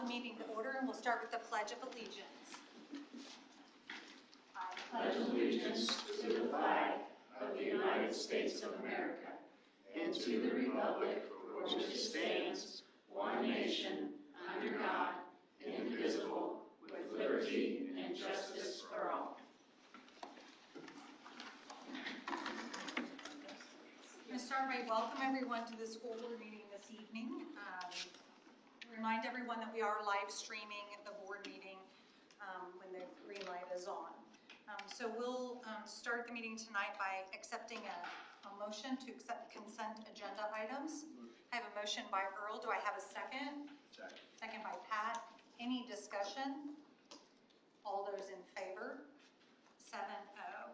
the meeting to order, and we'll start with the Pledge of Allegiance. I pledge allegiance to the flag of the United States of America and to the republic for which it stands, one nation, under God, indivisible, with liberty and justice for all. I'm going to start by welcome everyone to the school board meeting this evening. Remind everyone that we are live streaming the board meeting when the green light is on. So we'll start the meeting tonight by accepting a motion to accept consent agenda items. I have a motion by Earl. Do I have a second? Second by Pat. Any discussion? All those in favor? 7-0.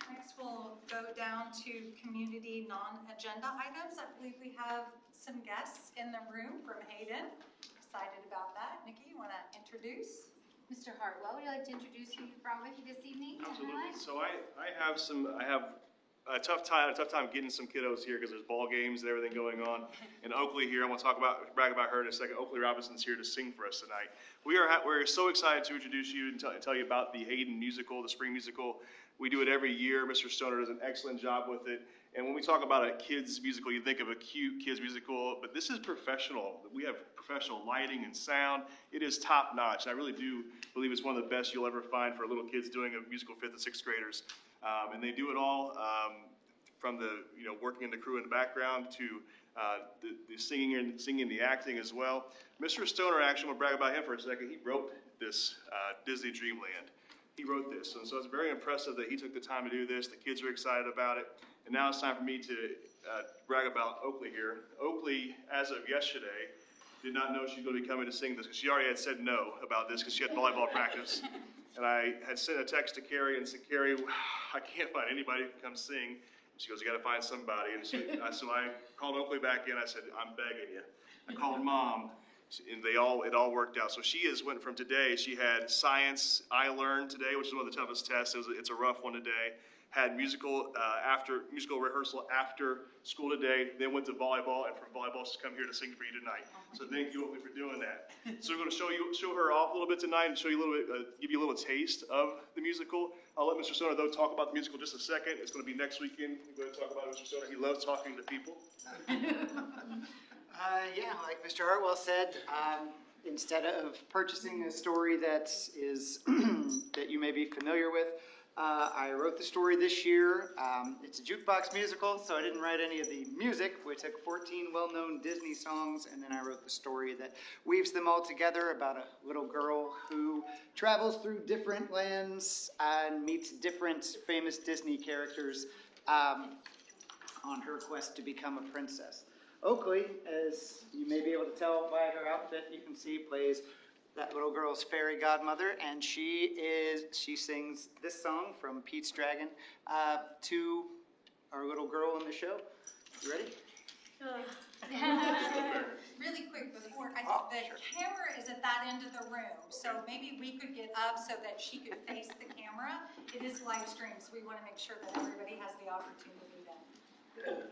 Next, we'll go down to community non-agenda items. I believe we have some guests in the room from Hayden. Excited about that. Nikki, you want to introduce? Mr. Hartwell, would you like to introduce who you brought with you this evening? Absolutely. So I have a tough time getting some kiddos here because there's ball games and everything going on. And Oakley here, I want to brag about her in a second. Oakley Robinson's here to sing for us tonight. We're so excited to introduce you and tell you about the Hayden musical, the spring musical. We do it every year. Mr. Stoner does an excellent job with it. And when we talk about a kids musical, you think of a cute kids musical, but this is professional. We have professional lighting and sound. It is top notch. I really do believe it's one of the best you'll ever find for little kids doing a musical 5th and 6th graders. And they do it all from the working in the crew in the background to the singing and the acting as well. Mr. Stoner, actually, I'm going to brag about him for a second. He wrote this Disney Dreamland. He wrote this, and so it's very impressive that he took the time to do this. The kids are excited about it, and now it's time for me to brag about Oakley here. Oakley, as of yesterday, did not know she was going to be coming to sing this because she already had said no about this because she had volleyball practice. And I had sent a text to Carrie and said, Carrie, I can't find anybody who can come sing. And she goes, you got to find somebody. And so I called Oakley back in. I said, I'm begging you. I called Mom. And it all worked out. So she went from today. She had science I learned today, which is one of the toughest tests. It's a rough one today. Had musical rehearsal after school today. Then went to volleyball, and from volleyball she's come here to sing for you tonight. So thank you, Oakley, for doing that. So we're going to show her off a little bit tonight and show you a little bit, give you a little taste of the musical. I'll let Mr. Stoner though talk about the musical just a second. It's going to be next weekend. We're going to talk about it, Mr. Stoner. He loves talking to people. Yeah, like Mr. Hartwell said, instead of purchasing a story that you may be familiar with, I wrote the story this year. It's a jukebox musical, so I didn't write any of the music. We took 14 well-known Disney songs, and then I wrote the story that weaves them all together about a little girl who travels through different lands and meets different famous Disney characters on her quest to become a princess. Oakley, as you may be able to tell by her outfit, you can see, plays that little girl's fairy godmother, and she sings this song from Pete's Dragon to our little girl in the show. You ready? Really quick before, the camera is at that end of the room, so maybe we could get up so that she could face the camera. It is live streamed, so we want to make sure that everybody has the opportunity then.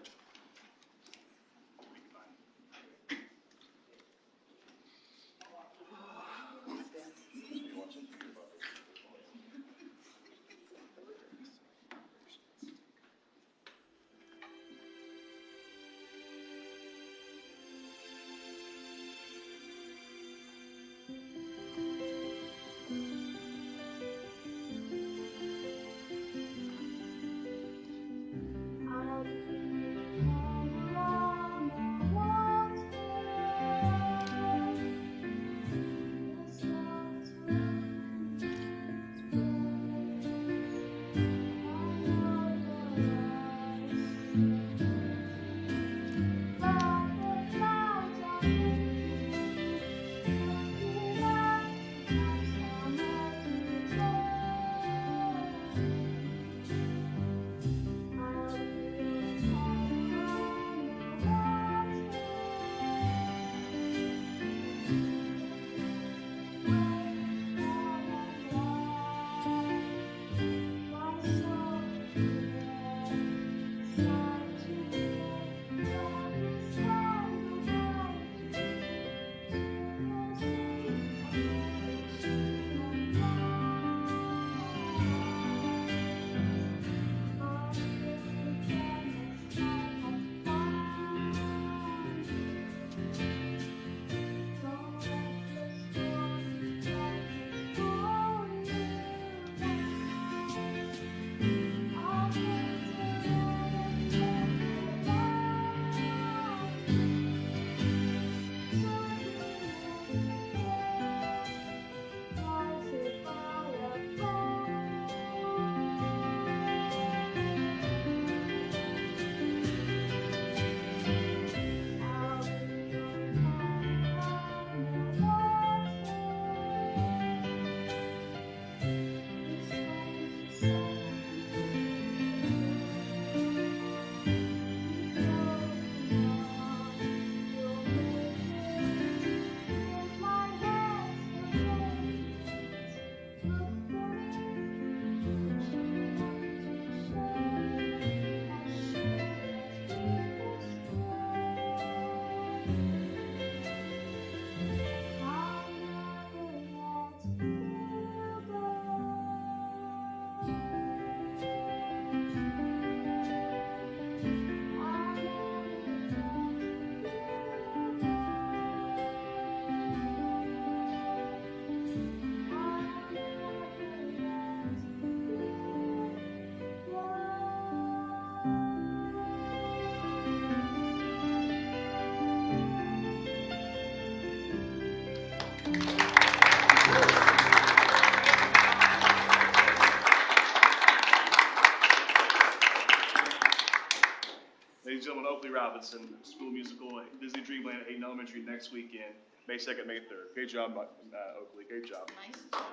Robinson School Musical at Disney Dreamland at Hayden Elementary next weekend, May 2nd, May 3rd. Great job, Oakley. Great job. Nice job.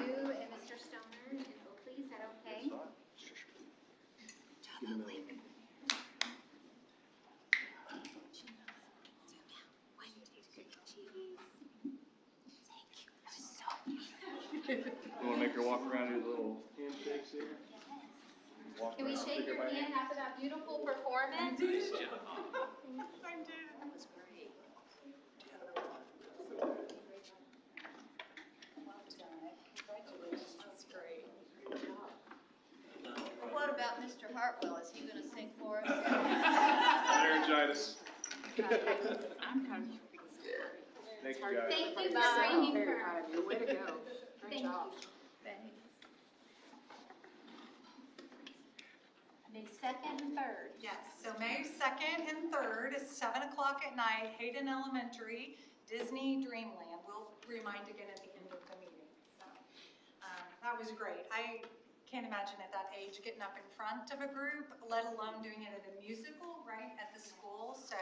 You and Mr. Stoner and Oakley, is that okay? You want to make her walk around and do little handshakes here? Walk Can we around, shake her your by hand after that beautiful performance? That's great. What about Mr. Hartwell? Is he going to sing for us? Laryngitis. I'm proud of you. Thank you, guys. Thank you for bringing Very her. proud of you. Way to go. Great Thank job. you. May 2nd and 3rd. Yes, so May 2nd and 3rd is 7 o'clock at night, Hayden Elementary, Disney Dreamland. We'll remind again at the end of the meeting. So that was great. I can't imagine at that age getting up in front of a group, let alone doing it at a musical, right, at the school. So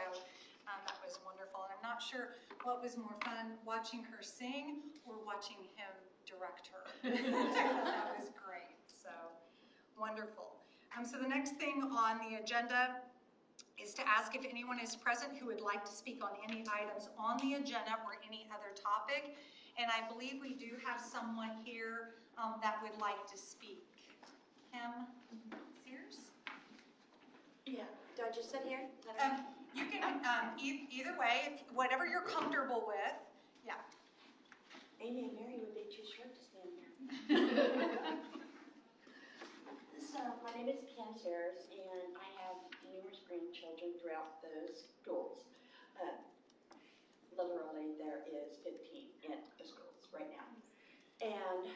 that was wonderful. And I'm not sure what was more fun, watching her sing or watching him direct her. That was great. So wonderful. So the next thing on the agenda is to ask if anyone is present who would like to speak on any items on the agenda or any other topic. And I believe we do have someone here that would like to speak. Kim Sears? Yeah, do I just sit here? You can, either way, whatever you're comfortable with. Yeah. Amy and Mary would be too short to stand here. So, my name is Kim Sears, and I have numerous grandchildren throughout those schools. Literally, there is 15 in the schools right now. And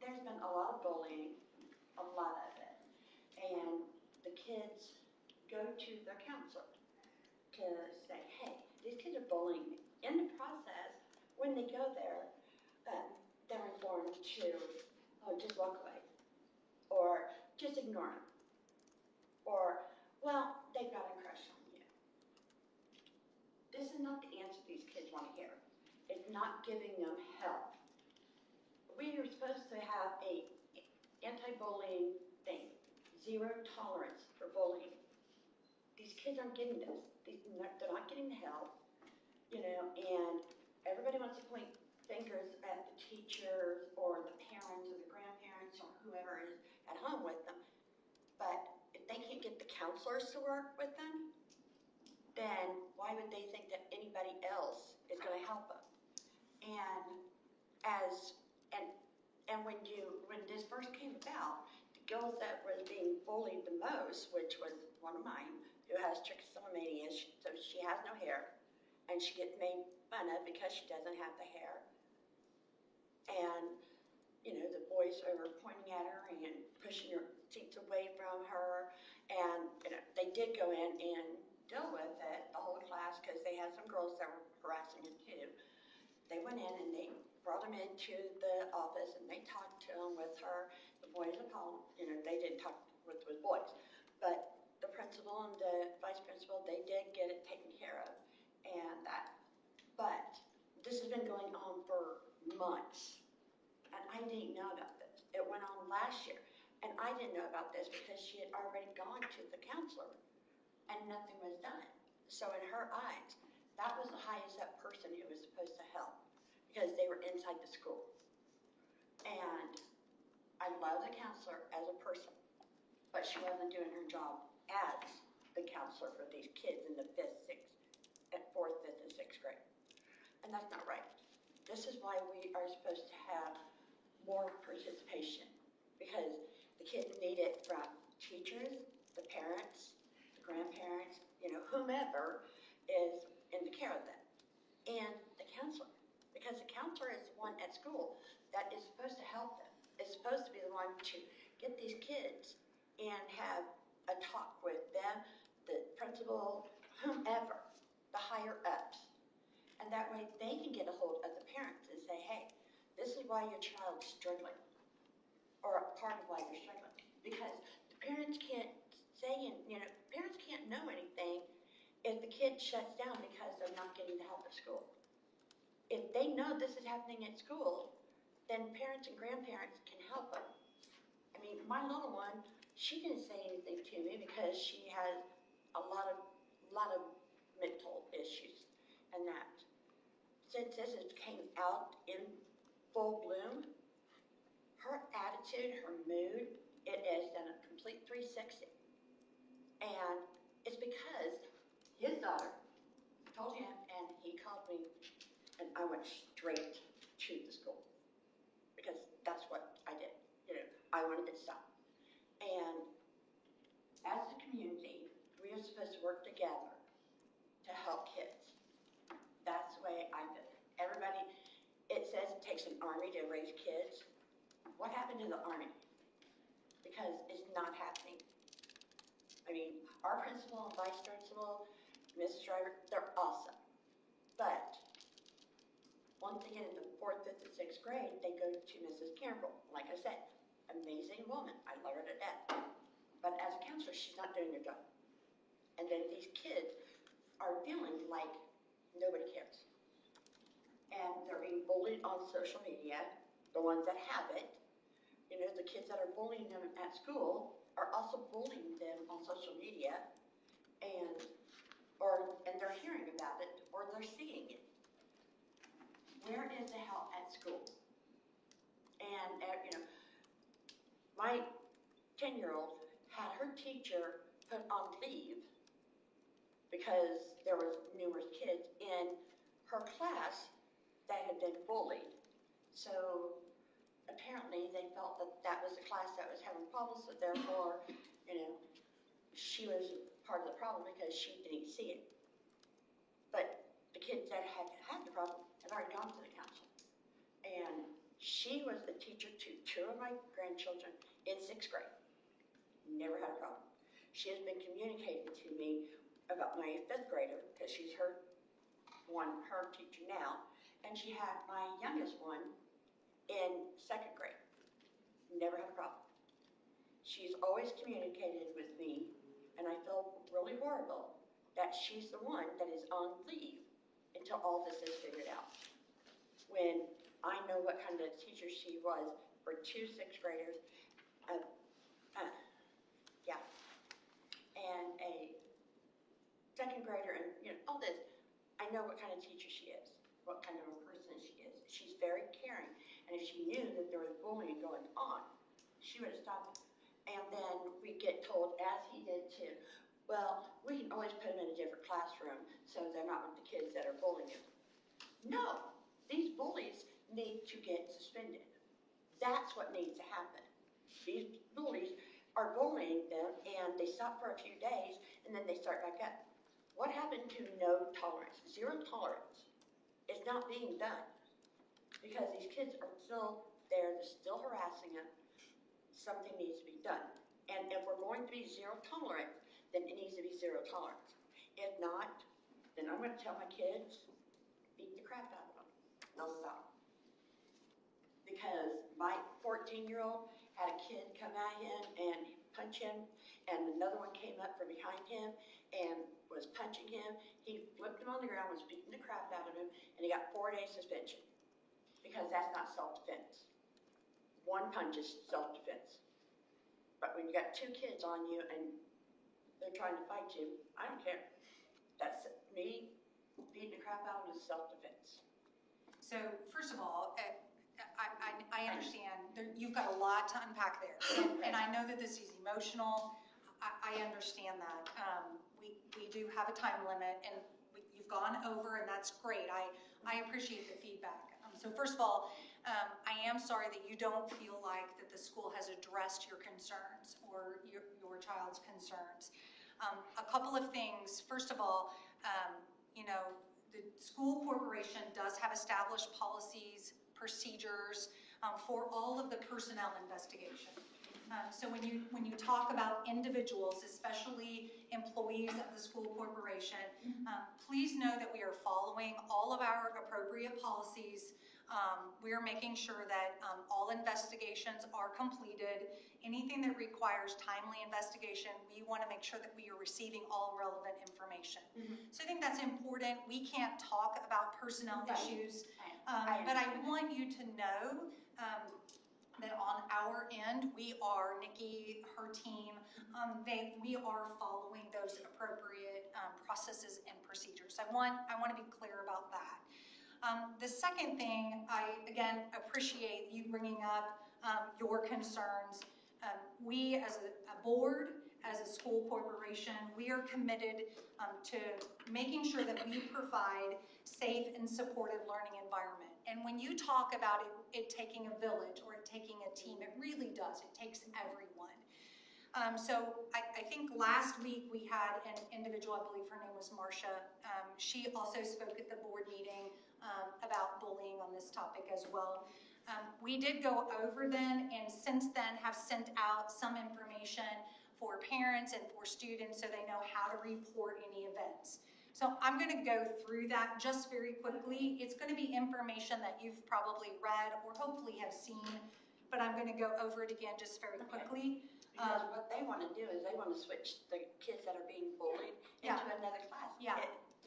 there's been a lot of bullying, a lot of it. And the kids go to their counselor to say, hey, these kids are bullying me. In the process, when they go there, they're informed to, oh, just walk away. Or just ignore them. Or, well, they've got a crush on you. This is not the answer these kids want to hear. It's not giving them help. We are supposed to have a anti-bullying thing. 0 tolerance for bullying. These kids aren't getting this. They're not getting the help, and everybody wants to point fingers at the teachers or the parents or the grandparents or whoever is at home with them. But if they can't get the counselors to work with them, then why would they think that anybody else is going to help them? And when this first came about, the girls that was being bullied the most, which was one of mine, who has trichotillomania, so she has no hair, and she gets made fun of because she doesn't have the hair. And the boys were pointing at her and pushing her seats away from her. And they did go in and deal with it, the whole class, because they had some girls that were harassing her too. They went in and they brought them into the office and they talked to them with her. The boys at home, they didn't talk with boys. But the principal and the vice principal, they did get it taken care of. But this has been going on for months. And I didn't know about this. It went on last year. And I didn't know about this because she had already gone to the counselor and nothing was done. So in her eyes, that was the highest up person who was supposed to help because they were inside the school. And I love the counselor as a person, but she wasn't doing her job as the counselor for these kids in the 4th, 5th, and 6th grade. And that's not right. This is why we are supposed to have more participation because the kids need it from teachers, the parents, the grandparents, whomever is in the care of them, and the counselor. Because the counselor is the one at school that is supposed to help them, is supposed to be the one to get these kids and have a talk with them, the principal, whomever, the higher ups. And that way they can get a hold of the parents and say, hey, this is why your child's struggling, or a part of why you're struggling. Because the parents can't parents can't know anything if the kid shuts down because they're not getting the help at school. If they know this is happening at school, then parents and grandparents can help them. I mean, my little one, she didn't say anything to me because she has a lot of mental issues and that. Since this came out in full bloom, her attitude, her mood, it has done a complete 360. And it's because his daughter told him, and he called me, and I went straight to the school because that's what I did. I wanted it stopped. And as a community, we are supposed to work together to help kids. That's the way I did it. Everybody, it says it takes an army to raise kids. What happened to the army? Because it's not happening. I mean, our principal and vice principal, Mrs. Driver, they're awesome. But once they get into 4th, 5th, and 6th grade, they go to Mrs. Campbell. Like I said, amazing woman. I love her to death. But as a counselor, she's not doing her job. And then these kids are feeling like nobody cares. And they're being bullied on social media, the ones that have it. The kids that are bullying them at school are also bullying them on social media, and they're hearing about it or they're seeing it. Where is the help at school? And my 10-year-old had her teacher put on leave because there was numerous kids in her class that had been bullied. So apparently they felt that that was a class that was having problems, so therefore, she was part of the problem because she didn't see it. But the kids that had the problem have already gone to the council. And she was the teacher to 2 of my grandchildren in 6th grade. Never had a problem. She has been communicating to me about my 5th grader, because she's her teacher now, and she had my youngest one in 2nd grade. Never had a problem. She's always communicated with me, and I feel really horrible that she's the one that is on leave until all this is figured out. When I know what kind of teacher she was for 2 6th graders, and a 2nd grader, and all this, I know what kind of teacher she is, what kind of a person she is. She's very caring, and if she knew that there was bullying going on, she would have stopped it. And then we get told, as he did too, well, we can always put them in a different classroom so they're not with the kids that are bullying them. No, these bullies need to get suspended. That's what needs to happen. These bullies are bullying them, and they stop for a few days, and then they start back up. What happened to no tolerance? 0 tolerance is not being done because these kids are still there, they're still harassing them. Something needs to be done. And if we're going to be 0 tolerance, then it needs to be 0 tolerance. If not, then I'm going to tell my kids, beat the crap out of them. They'll stop. Because my 14-year-old had a kid come at him and punch him, and another one came up from behind him and was punching him. He flipped him on the ground, was beating the crap out of him, and he got 4 days suspension because that's not self-defense. 1 punch is self-defense. But when you got 2 kids on you and they're trying to fight you, I don't care. That's me beating the crap out of them is self-defense. So first of all, I understand you've got a lot to unpack there, and I know that this is emotional. I understand that. We do have a time limit, and you've gone over, and that's great. I appreciate the feedback. So first of all, I am sorry that you don't feel like that the school has addressed your concerns or your child's concerns. A couple of things. First of all, the school corporation does have established policies, procedures for all of the personnel investigation. So when you talk about individuals, especially employees of the school corporation, please know that we are following all of our appropriate policies We're making sure that all investigations are completed. Anything that requires timely investigation, we want to make sure that we are receiving all relevant information. So I think that's important. We can't talk about personnel Right. issues, I but I understand. want you to know that on our end, we are, Nikki, her team, we are following those appropriate processes and procedures. I want to be clear about that. The second thing, I, again, appreciate you bringing up your concerns. We, as a board, as a school corporation, we are committed to making sure that we provide safe and supportive learning environment. And when you talk about it taking a village or it taking a team, it really does. It takes everyone. So I think last week we had an individual, I believe her name was Marcia. She also spoke at the board meeting about bullying on this topic as well. We did go over then, and since then have sent out some information for parents and for students so they know how to report any events. So I'm going to go through that just very quickly. It's going to be information that you've probably read or hopefully have seen, but I'm going to go over it again just very quickly. Because what they want to do is they want to switch the kids that are being bullied into another class. Yeah.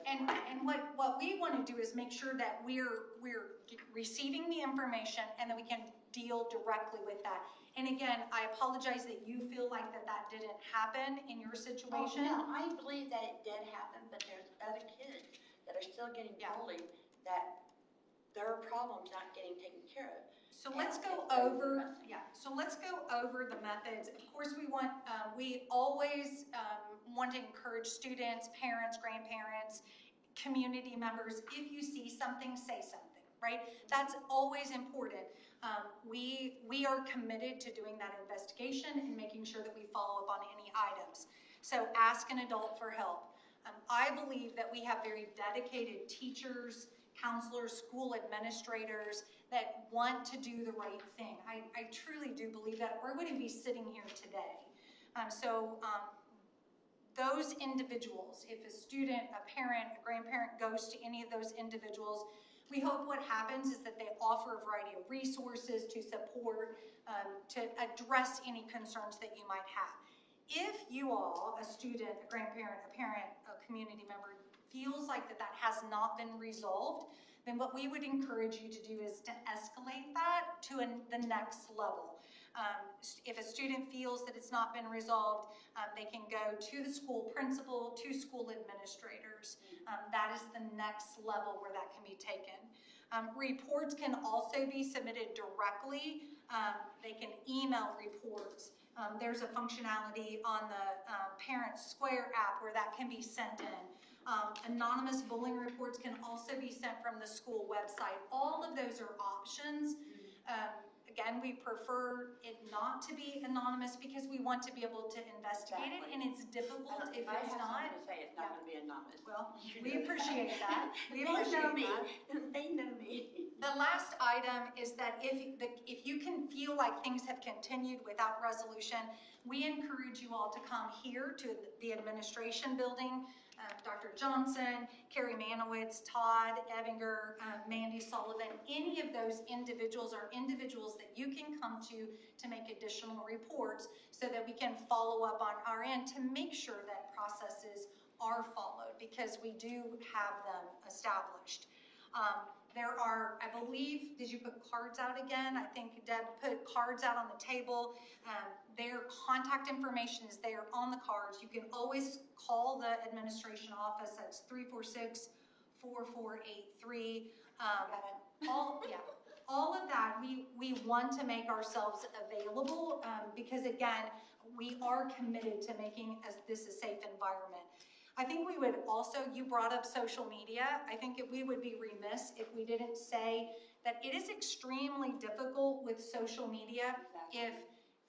And what we want to do is make sure that we're receiving the information and that we can deal directly with that. And again, I apologize that you feel like that didn't happen in your situation. Oh, no, I believe that it did happen, but there's other kids that are still getting bullied that their problem's not getting taken care of. So let's go over, so let's go over the methods. Of course, we always want to encourage students, parents, grandparents, community members, if you see something, say something, right? That's always important. We are committed to doing that investigation and making sure that we follow up on any items. So ask an adult for help. I believe that we have very dedicated teachers, counselors, school administrators that want to do the right thing. I truly do believe that, or we wouldn't be sitting here today. Those individuals, if a student, a parent, a grandparent goes to any of those individuals, we hope what happens is that they offer a variety of resources to support, to address any concerns that you might have. If you all, a student, a grandparent, a parent, a community member, feels like that has not been resolved, then what we would encourage you to do is to escalate that to the next level. If a student feels that it's not been resolved, they can go to the school principal, to school administrators. That is the next level where that can be taken. Reports can also be submitted directly. They can email reports. There's a functionality on the Parent Square app where that can be sent in. Anonymous bullying reports can also be sent from the school website. All of those are options. Again, we prefer it not to be anonymous because we want to be able to investigate it, and it's difficult if it's not. I have something to say, it's not going to be anonymous. Well, we appreciate that. We They know appreciate me. that. They know me. The last item is that if you can feel like things have continued without resolution, we encourage you all to come here to the administration building. Dr. Johnson, Carrie Manowitz, Todd Ebinger, Mandy Sullivan, any of those individuals are individuals that you can come to make additional reports so that we can follow up on our end to make sure that processes are followed, because we do have them established. There are, I believe, did you put cards out again? I think Deb put cards out on the table. Their contact information is there on the cards. You can always call the administration office. That's 346-4483. All of that, we want to make ourselves available because, again, we are committed to making this a safe environment. I think we would also, you brought up social media. I think we would be remiss if we didn't say that it is extremely difficult with social media if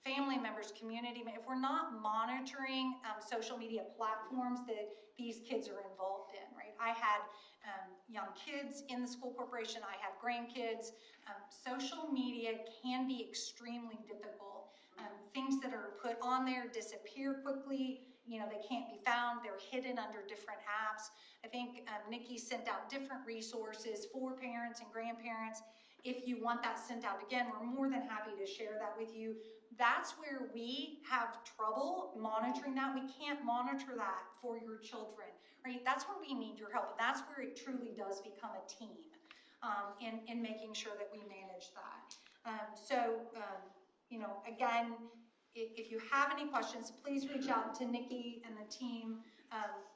family members, community, if we're not monitoring social media platforms that these kids are involved in, right? I had young kids in the school corporation. I have grandkids. Social media can be extremely difficult. Things that are put on there disappear quickly. They can't be found. They're hidden under different apps. I think Nikki sent out different resources for parents and grandparents. If you want that sent out again, we're more than happy to share that with you. That's where we have trouble monitoring that. We can't monitor that for your children, right? That's where we need your help. And that's where it truly does become a team in making sure that we manage that. Again, if you have any questions, please reach out to Nikki and the team.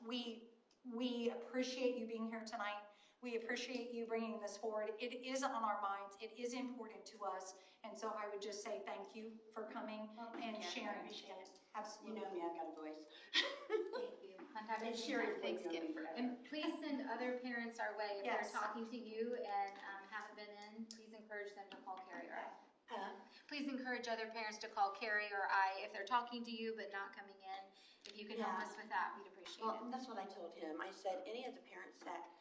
We appreciate you being here tonight. We appreciate you bringing this forward. It is on our minds. It is important to us. And so I would just say thank you for coming and sharing. You Absolutely. know me, I've got a voice. Thank you. Contact And us Sherry, anytime. thanks again for And please send other parents our way. If Yes. they're talking to you and haven't been in, please encourage them to call Carrie or I. Please encourage other parents to call Carrie or I if they're talking to you but not coming in. If you can help Yeah. us with that, we'd appreciate Well, it. that's what I told him. I said, any of the parents that,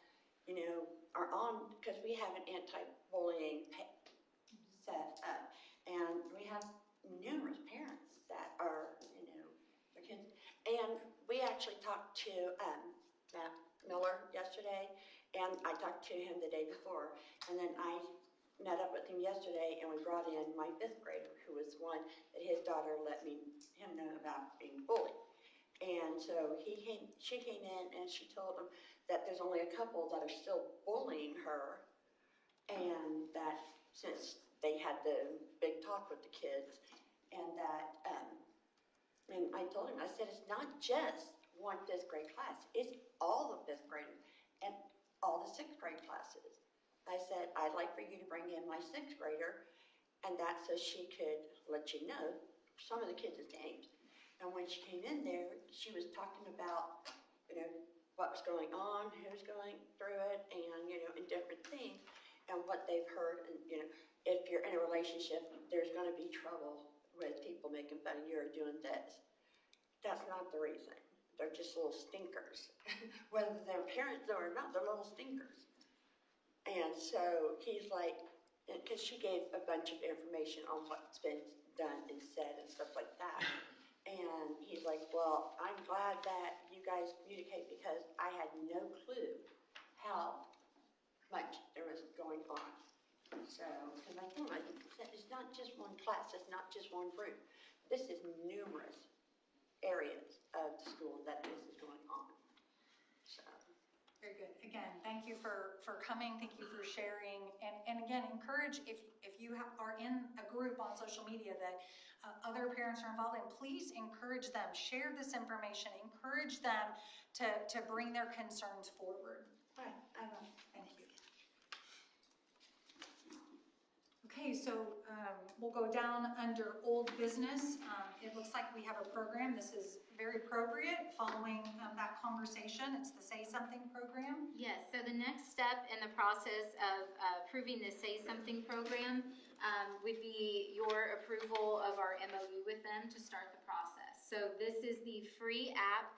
are on, because we have an anti-bullying set up, and we have numerous parents that are, their kids. And we actually talked to Matt Miller yesterday, and I talked to him the day before, and then I met up with him yesterday, and we brought in my 5th grader, who was one that his daughter let him know about being bullied. And so she came in and she told him that there's only a couple that are still bullying her, and that since they had the big talk with the kids, and that, and I told him, I said, it's not just one 5th grade class, it's all the 5th graders and all the 6th grade classes. I said, I'd like for you to bring in my 6th grader, and that's so she could let you know some of the kids' names. And when she came in there, she was talking about, what was going on, who's going through it, and, and different things, and what they've heard. And, if you're in a relationship, there's going to be trouble with people making fun of you or doing this. That's not the reason. They're just little stinkers. Whether they're parents or not, they're little stinkers. And so he's like, because she gave a bunch of information on what's been done and said and stuff like that. And he's like, well, I'm glad that you guys communicate, because I had no clue how much there was going on. So, because I told him, it's not just one class, it's not just one group. This is numerous areas of the school that this is going on. So. Very good. Again, thank you for coming. Thank you for sharing. And again, encourage, if you are in a group on social media that other parents are involved in, please encourage them. Share this information. Encourage them to bring their concerns forward. Right, I will. Thank you. Okay, so we'll go down under old business. It looks like we have a program. This is very appropriate following that conversation. It's the Say Something program. Yes, so the next step in the process of approving the Say Something program would be your approval of our MOU with them to start the process. So this is the free app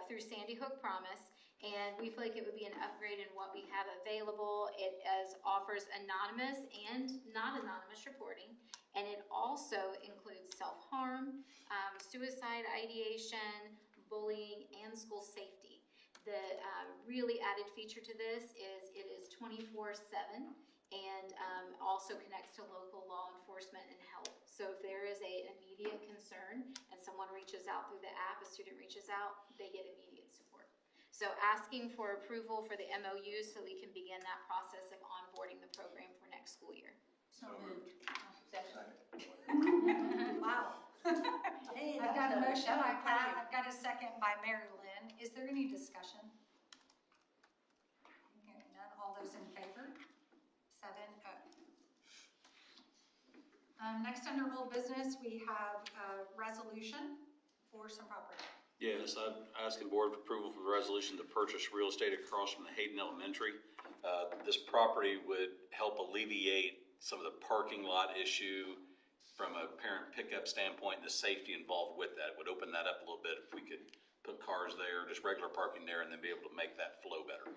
through Sandy Hook Promise, and we feel like it would be an upgrade in what we have available. It offers anonymous and not anonymous reporting, and it also includes self-harm, suicide ideation, bullying, and school safety. The really added feature to this is it is 24/7 and also connects to local law enforcement and help. So if there is an immediate concern and someone reaches out through the app, a student reaches out, they get immediate support. So asking for approval for the MOU so we can begin that process of onboarding the program for next school year. So moved. Second. Wow. Hey, I've got a motion by that's Pat. I've got a second by Mary Lynn. Is there any discussion? Hearing none. All those in favor? 7-0. Next under old business, we have a resolution for some property. Yes, I'm asking board for approval for the resolution to purchase real estate across from the Hayden Elementary. This property would help alleviate some of the parking lot issue from a parent pickup standpoint, and the safety involved with that. It would open that up a little bit if we could put cars there, just regular parking there, and then be able to make that flow better.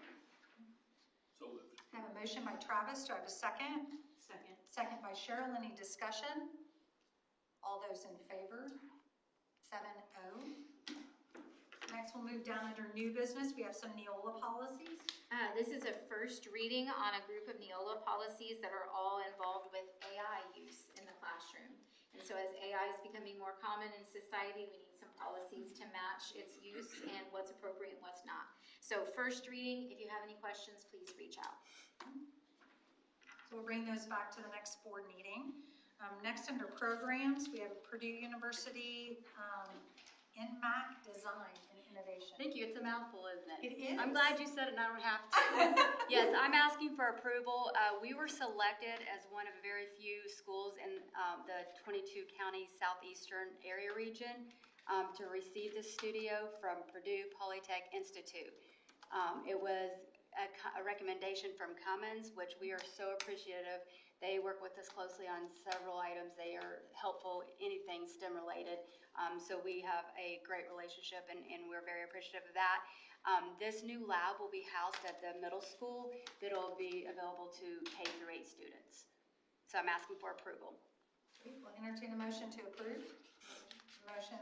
So moved. I have a motion by Travis. Do I have a second? Second. Second by Cheryl. Any discussion? All those in favor? 7-0. Next, we'll move down under new business. We have some Neola policies. This is a first reading on a group of Neola policies that are all involved with AI use in the classroom. And so as AI is becoming more common in society, we need some policies to match its use and what's appropriate and what's not. So first reading, if you have any questions, please reach out. So we'll bring those back to the next board meeting. Next, under programs, we have Purdue University NMAC Design and Innovation. Thank you. It's a mouthful, isn't it? It is. I'm glad you said it and I don't have to. Yes, I'm asking for approval. We were selected as one of very few schools in the 22 county southeastern area region to receive this studio from Purdue Polytech Institute. It was a recommendation from Cummins, which we are so appreciative. They work with us closely on several items. They are helpful, anything STEM related. So we have a great relationship and we're very appreciative of that. This new lab will be housed at the middle school that'll be available to K through 8 students. So I'm asking for approval. We'll entertain a motion to approve. Motion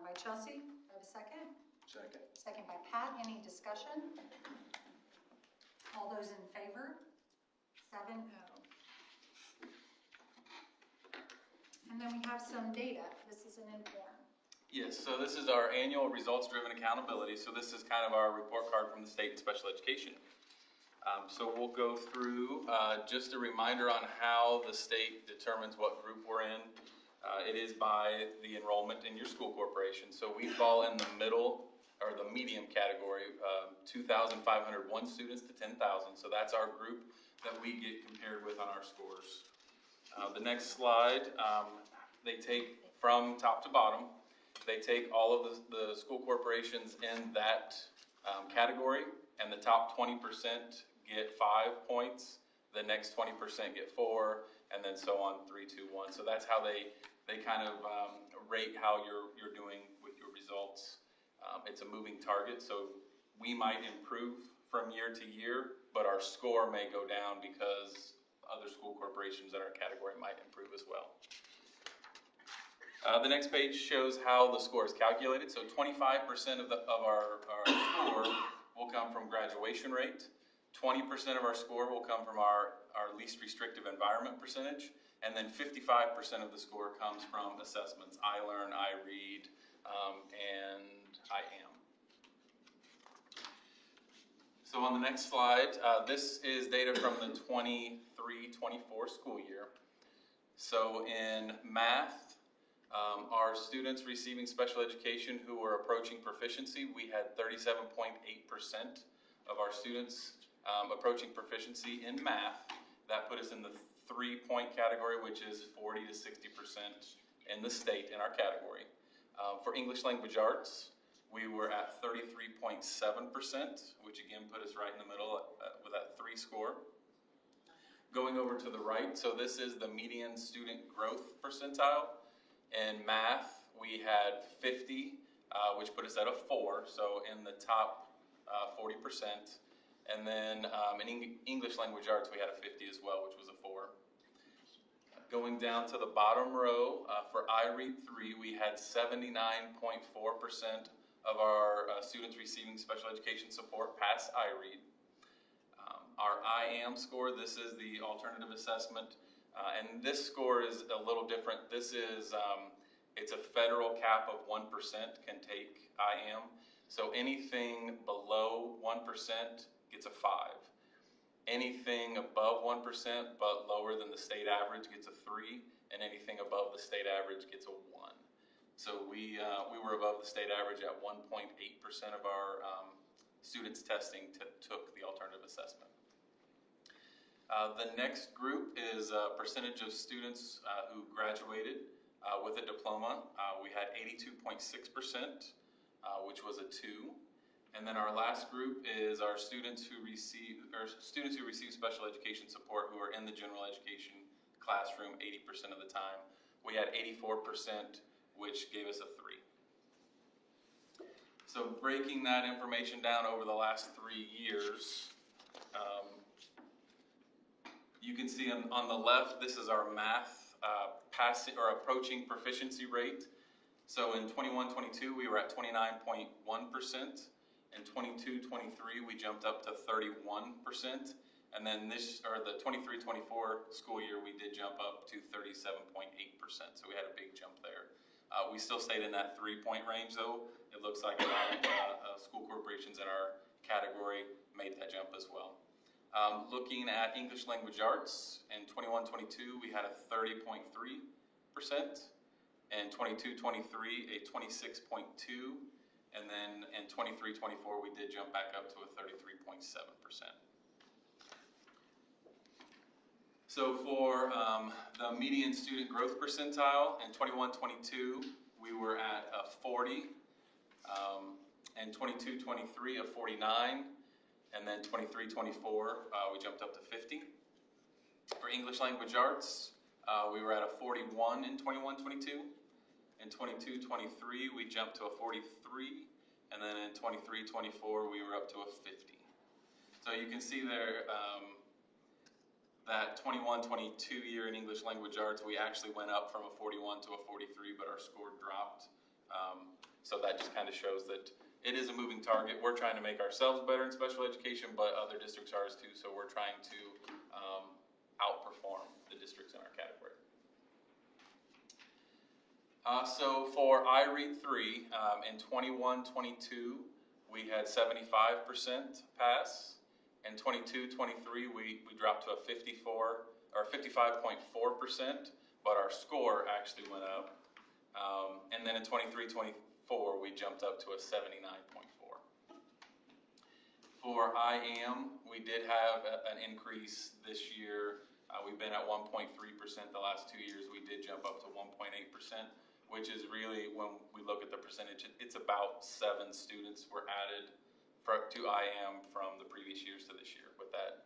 by Chelsea. Do I have a second? Second. Second by Pat. Any discussion? All those in favor? 7-0. And then we have some data. This is an inform. Yes, so this is our annual results-driven accountability. So this is kind of our report card from the state in special education. So we'll go through just a reminder on how the state determines what group we're in. It is by the enrollment in your school corporation. So we fall in the middle or the medium category, 2,501 students to 10,000. So that's our group that we get compared with on our scores. The next slide, they take from top to bottom, they take all of the school corporations in that category, and the top 20% get 5 points, the next 20% get 4, and then so on, 3, 2, 1. So that's how they kind of rate how you're doing with your results. It's a moving target, so we might improve from year to year, but our score may go down because other school corporations in our category might improve as well. The next page shows how the score is calculated. So 25% of our score will come from graduation rate. 20% of our score will come from our least restrictive environment percentage. And then 55% of the score comes from assessments, I Learn, I Read, and I Am. So on the next slide, this is data from the 23-24 school year. So in math, our students receiving special education who were approaching proficiency, we had 37.8% of our students approaching proficiency in math. That put us in the 3-point category, which is 40 to 60% in the state in our category. For English language arts, we were at 33.7%, which again put us right in the middle with that 3 score. Going over to the right, so this is the median student growth percentile. In math, we had 50, which put us at a 4, so in the top 40%. And then in English language arts, we had a 50 as well, which was a 4. Going down to the bottom row, for iRead 3, we had 79.4% of our students receiving special education support pass iRead. Our I Am score, this is the alternative assessment. And this score is a little different. This is, it's a federal cap of 1% can take I Am. So anything below 1% gets a 5. Anything above 1% but lower than the state average gets a 3. And anything above the state average gets a 1. So we were above the state average at 1.8% of our students testing took the alternative assessment. The next group is a percentage of students who graduated with a diploma. We had 82.6%, which was a 2. And then our last group is our students who receive special education support who are in the general education classroom 80% of the time. We had 84%, which gave us a 3. So breaking that information down over the last 3 years, you can see on the left, this is our math passing or approaching proficiency rate. So in 21-22, we were at 29.1%. In 22-23, we jumped up to 31%. And then the 23-24 school year, we did jump up to 37.8%. So we had a big jump there. We still stayed in that 3-point range though. It looks like a lot of school corporations in our category made that jump as well. Looking at English language arts, in 21-22, we had a 30.3%. In 22-23, a 26.2%. And then in 23-24, we did jump back up to a 33.7%. So for the median student growth percentile, in 21-22, we were at a 40. In 22-23, a 49. And then 23-24, we jumped up to 50. For English language arts, we were at a 41 in 21-22. In 22-23, we jumped to a 43. And then in 23-24, we were up to a 50. So you can see there, that 21-22 year in English language arts, we actually went up from a 41 to a 43, but our score dropped. So that just kind of shows that it is a moving target. We're trying to make ourselves better in special education, but other districts are too, so we're trying to outperform the districts in our category. So for IREAD 3, in 21-22, we had 75% pass. In 22-23, we dropped to a 54 or 55.4%, but our score actually went up. And then in 23-24, we jumped up to a 79.4. For IAM, we did have an increase this year. We've been at 1.3% the last 2 years. We did jump up to 1.8%, which is really, when we look at the percentage, it's about 7 students were added to IAM from the previous years to this year with that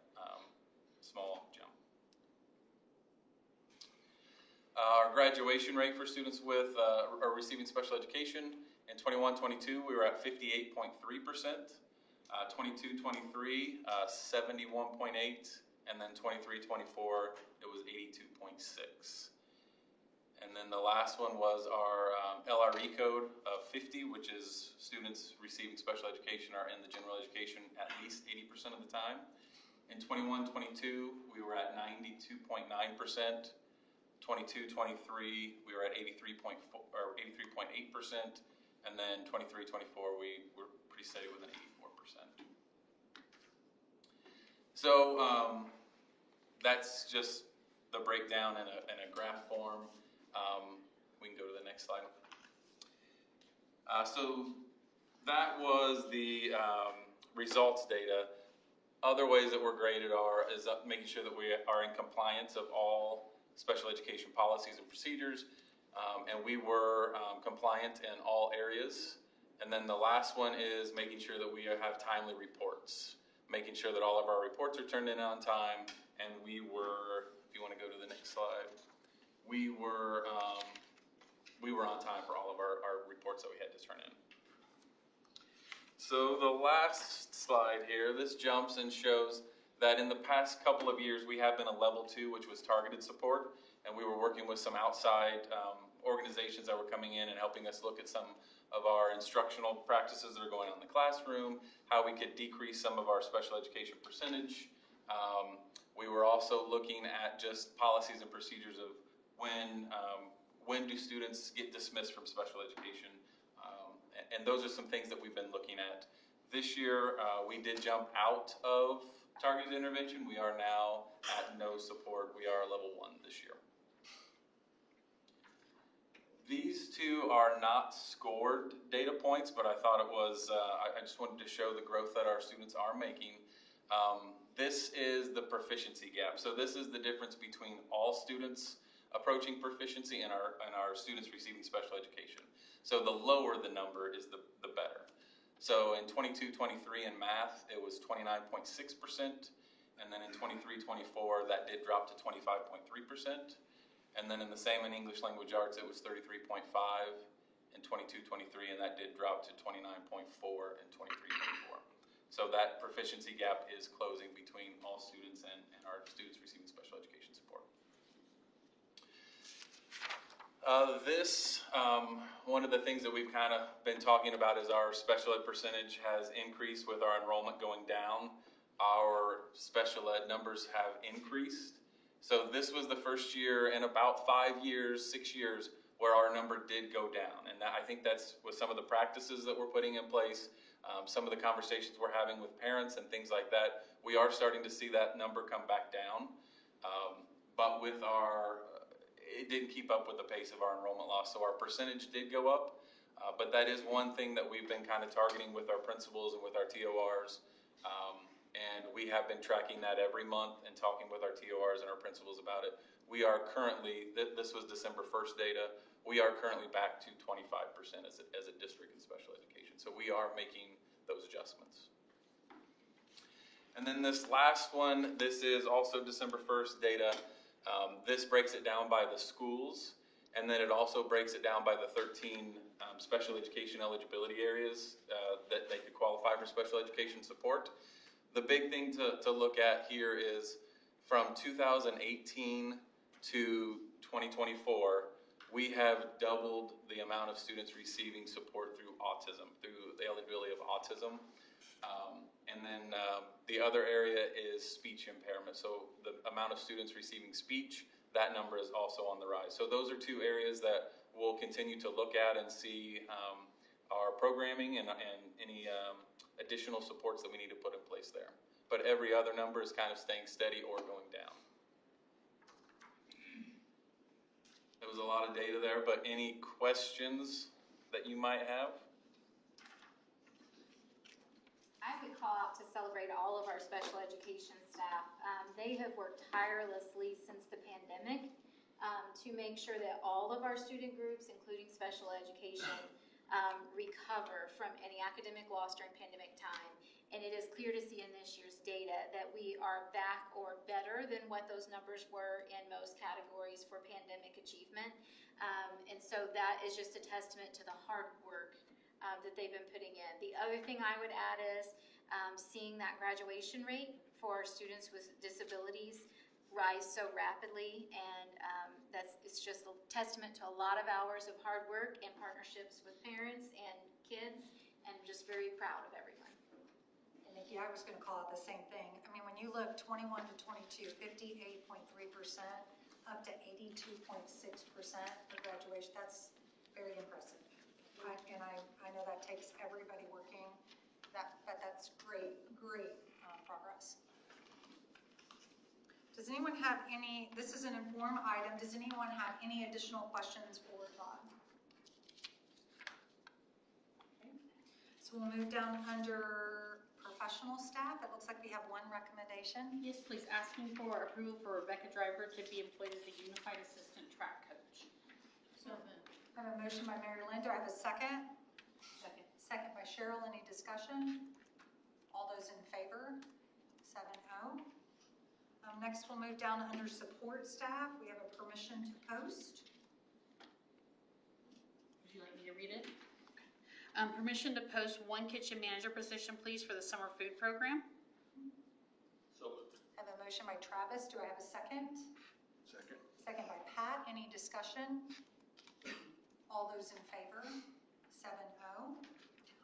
small jump. Our graduation rate for students with or receiving special education, in 21-22, we were at 58.3%. 22-23, 71.8%, and then 23-24, it was 82.6%. And then the last one was our LRE code of 50, which is students receiving special education are in the general education at least 80% of the time. In 21-22, we were at 92.9%. 22-23, we were at 83.8%. And then 23-24, we were pretty steady with an 84%. So that's just the breakdown in a graph form. We can go to the next slide. So that was the results data. Other ways that we're graded is making sure that we are in compliance of all special education policies and procedures. And we were compliant in all areas. And then the last one is making sure that we have timely reports, making sure that all of our reports are turned in on time. And we were, if you want to go to the next slide, we were on time for all of our reports that we had to turn in. So the last slide here, this jumps and shows that in the past couple of years, we have been a level 2, which was targeted support. And we were working with some outside organizations that were coming in and helping us look at some of our instructional practices that are going on in the classroom, how we could decrease some of our special education percentage. We were also looking at just policies and procedures of when do students get dismissed from special education. And those are some things that we've been looking at. This year, we did jump out of targeted intervention. We are now at no support. We are level 1 this year. These two are not scored data points, but I thought it was, I just wanted to show the growth that our students are making. This is the proficiency gap. So this is the difference between all students approaching proficiency and our students receiving special education. So the lower the number is the better. So in 22-23 in math, it was 29.6%. And then in 23-24, that did drop to 25.3%. And then in the same in English language arts, it was 33.5 in 22-23, and that did drop to 29.4 in 23-24. So that proficiency gap is closing between all students and our students receiving special education support. One of the things that we've kind of been talking about is our special ed percentage has increased with our enrollment going down. Our special ed numbers have increased. So this was the first year in about 5 years, 6 years, where our number did go down. And I think that's with some of the practices that we're putting in place, some of the conversations we're having with parents and things like that, we are starting to see that number come back down. But with it didn't keep up with the pace of our enrollment loss. So our percentage did go up, but that is one thing that we've been kind of targeting with our principals and with our TORs. And we have been tracking that every month and talking with our TORs and our principals about it. We are currently, this was December 1st data, we are currently back to 25% as a district in special education. So we are making those adjustments. And then this last one, this is also December 1st data. This breaks it down by the schools, and then it also breaks it down by the 13 special education eligibility areas that they could qualify for special education support. The big thing to look at here is from 2018 to 2024, we have doubled the amount of students receiving support through autism, through the eligibility of autism. And then the other area is speech impairment. So the amount of students receiving speech, that number is also on the rise. So those are two areas that we'll continue to look at and see our programming and any additional supports that we need to put in place there. But every other number is kind of staying steady or going down. There was a lot of data there, but any questions that you might have? I would call out to celebrate all of our special education staff. They have worked tirelessly since the pandemic to make sure that all of our student groups, including special education, recover from any academic loss during pandemic time. And it is clear to see in this year's data that we are back or better than what those numbers were in most categories for pandemic achievement. And so that is just a testament to the hard work that they've been putting in. The other thing I would add is seeing that graduation rate for students with disabilities rise so rapidly, and it's just a testament to a lot of hours of hard work and partnerships with parents and kids, and just very proud of everyone. And Nikki, I was going to call it the same thing. I mean, when you look 21 to 22, 58.3% up to 82.6% for graduation, that's very impressive. And I know that takes everybody working, but that's great progress. Does anyone have this is an informed item, does anyone have any additional questions for Todd? Okay. So we'll move down under professional staff. It looks like we have one recommendation. Yes, please. Asking for approval for Rebecca Driver to be employed as a unified assistant track coach. So I have a motion by Mary Lynn. Do I have a second? Second. Second by Cheryl. Any discussion? All those in favor? 7-0. Next, we'll move down under support staff. We have a permission to post. Would you like me to read it? Okay. Permission to post one kitchen manager position, please, for the summer food program. So moved. I have a motion by Travis. Do I have a second? Second. Second by Pat. Any discussion? All those in favor? 7-0.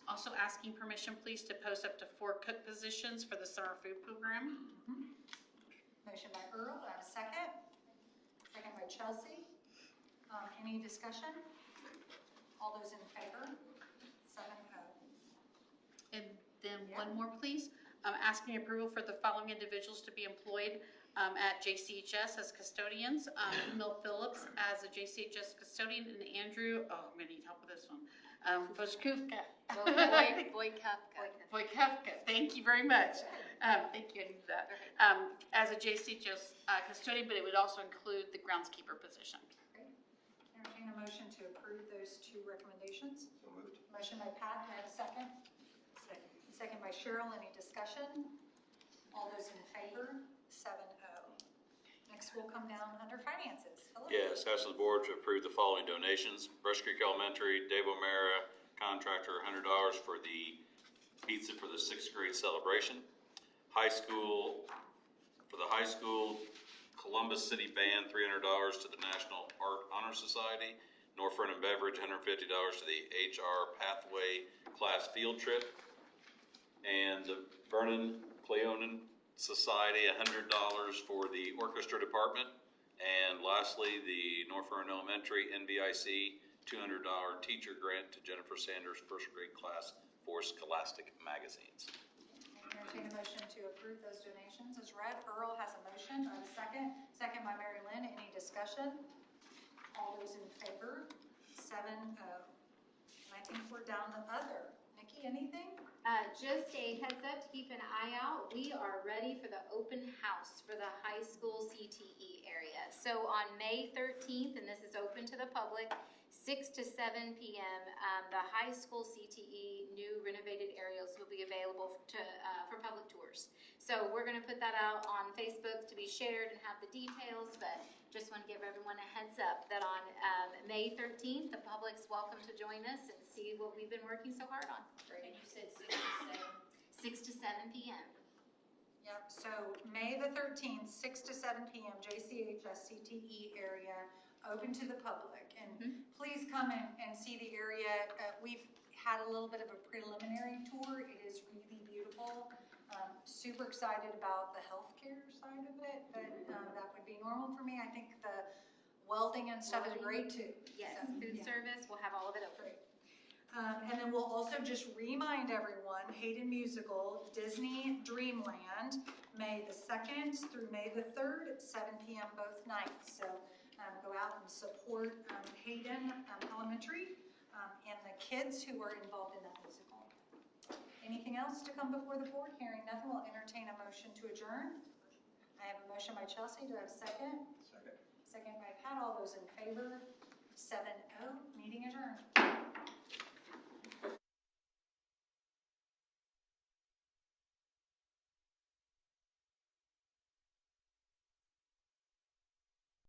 Also asking permission, please, to post up to 4 cook positions for the summer food program. Motion by Earl. Do I have a second? Second by Chelsea. Any discussion? All those in favor? 7-0. And then one more, please. Asking approval for the following individuals to be employed at JCHS as custodians. Mill Phillips as a JCHS custodian, and Andrew, I'm going to need help with this one. Voskufka. Wojkowka. Thank you very much. Thank you, I knew that. As a JCHS custodian, but it would also include the groundskeeper position. Great. Entertain a motion to approve those two recommendations. So moved. Motion by Pat. Do I have a second? Second. Second by Cheryl. Any discussion? All those in favor? 7-0. Next, we'll come down under finances. Philip? Yes, ask the board to approve the following donations. Brush Creek Elementary, Dave O'Mara, contractor, $100 for the pizza for the 6th grade celebration. High school, for the high school, Columbus City Band, $300 to the National Art Honor Society. Norfolk and Beverage, $150 to the HR Pathway Class Field Trip. And the Vernon Cleonan Society, $100 for the orchestra department. And lastly, the Norfolk Elementary NBIC $200 teacher grant to Jennifer Sanders' first grade class for Scholastic magazines. Entertain a motion to approve those donations as read. Earl has a motion. Do I have a second? Second by Mary Lynn. Any discussion? All those in favor? 7-0. And I think we're down to other. Nikki, anything? Just a heads up to keep an eye out. We are ready for the open house for the high school CTE area. So on May 13th, and this is open to the public, 6 to 7 p.m., the high school CTE new renovated areas will be available for public tours. So we're going to put that out on Facebook to be shared and have the details, but just want to give everyone a heads up that on May 13th, the public's welcome to join us and see what we've been working so hard on. And you said 6 to 7. 6 to 7 p.m. Yep, so May the 13th, 6 to 7 p.m., JCHS CTE area, open to the public. And please come and see the area. We've had a little bit of a preliminary tour. It is really beautiful. Super excited about the healthcare side of it, but that would be normal for me. I think the welding and stuff is great too. Yes, So, food yeah. service, we'll have all of it open. Great. And then we'll also just remind everyone, Hayden Musical, Disney Dreamland, May the 2nd through May the 3rd at 7 p.m. both nights. So go out and support Hayden Elementary and the kids who are involved in that musical. Anything else to come before the board? Hearing nothing, we'll entertain a motion to adjourn. I have a motion by Chelsea. Do I have a second? Second. Second by Pat. All those in favor? 7-0.